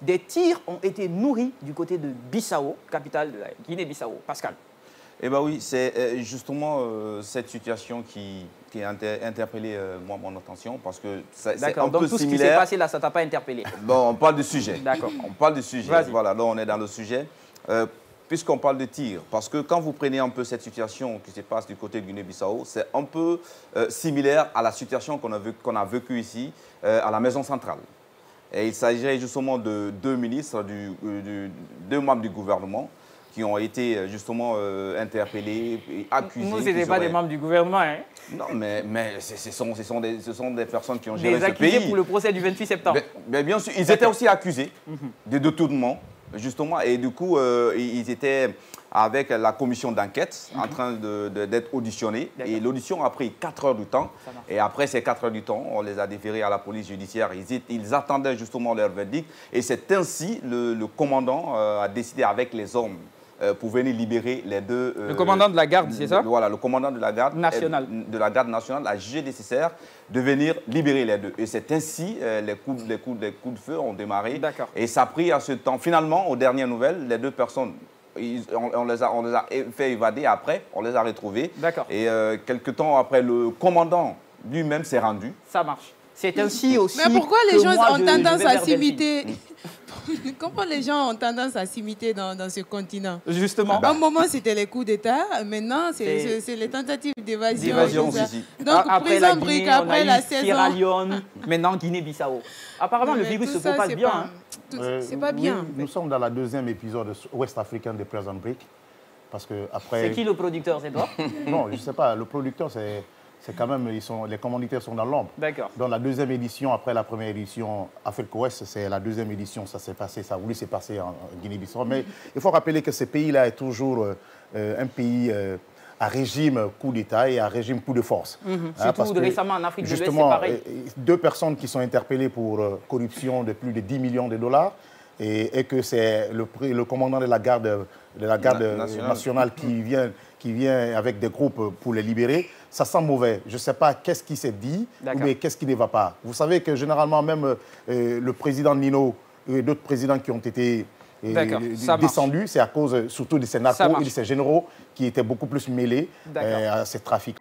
des tirs ont été nourris du côté de Bissau, capitale de la Guinée-Bissau. Pascal. Eh bien oui, c'est justement cette situation qui a interpellé mon attention parce que c'est un peu similaire. D'accord, donc tout ce qui s'est passé là, ça ne t'a pas interpellé? Bon, on parle du sujet. D'accord. On parle du sujet. Voilà, là on est dans le sujet. Puisqu'on parle de tir, parce que quand vous prenez un peu cette situation qui se passe du côté de Guinée-Bissau, c'est un peu similaire à la situation qu'on a vécue ici à la Maison centrale. Et il s'agirait justement de deux ministres, deux membres du gouvernement qui ont été justement interpellés et accusés. Nous, ce n'étaient pas des membres du gouvernement. Hein? Non, mais ce sont des personnes qui ont géré ce pays. Des accusés pour le procès du 28 septembre. Mais bien sûr, ils étaient aussi accusés de détournement, justement, et du coup, ils étaient avec la commission d'enquête en train d'être auditionnés. Et l'audition a pris 4 heures de temps. Et après ces 4 heures de temps, on les a déférés à la police judiciaire. Ils attendaient justement leur verdict. Et c'est ainsi le commandant a décidé avec les hommes pour venir libérer les deux... le commandant de la garde, c'est ça? Voilà, le commandant de la garde nationale. De la garde nationale a jugé nécessaire de venir libérer les deux. Et c'est ainsi les coups de feu ont démarré. Et ça a pris à ce temps. Finalement, aux dernières nouvelles, les deux personnes... On les a fait évader après, on les a retrouvés. Et quelques temps après, le commandant lui-même s'est rendu. Ça marche. C'est ainsi aussi. Mais pourquoi les gens ont tendance à s'imiter? Comment les gens ont tendance à s'imiter dans ce continent? Justement. À un moment, c'était les coups d'État. Maintenant, c'est les tentatives d'évasion. Donc, après la Guinée, après la saison. Sierra Leone, maintenant Guinée-Bissau. Apparemment, le virus se propage bien. C'est pas bien. Nous sommes dans la deuxième épisode West African de Prison Break. Parce que après... C'est qui le producteur, c'est toi? Non, je ne sais pas. Le producteur, c'est quand même, les commanditaires sont dans l'ombre. D'accord. Dans la deuxième édition, après la première édition, Afrique Ouest, c'est la deuxième édition, ça s'est passé, ça a voulu se passer en Guinée-Bissau. Mais il faut rappeler que ce pays-là est toujours un pays à régime coup d'État et à régime coup de force. Surtout récemment en Afrique de l'Ouest, c'est pareil. Deux personnes qui sont interpellées pour corruption de plus de 10 millions de dollars et que c'est le commandant de la garde nationale qui vient avec des groupes pour les libérer. Ça sent mauvais. Je ne sais pas qu'est-ce qui s'est dit ou bien qu'est-ce qui ne va pas. Vous savez que généralement, même le président Nino et d'autres présidents qui ont été descendus, c'est à cause surtout de ces narcos et de ces généraux qui étaient beaucoup plus mêlés à ces trafics.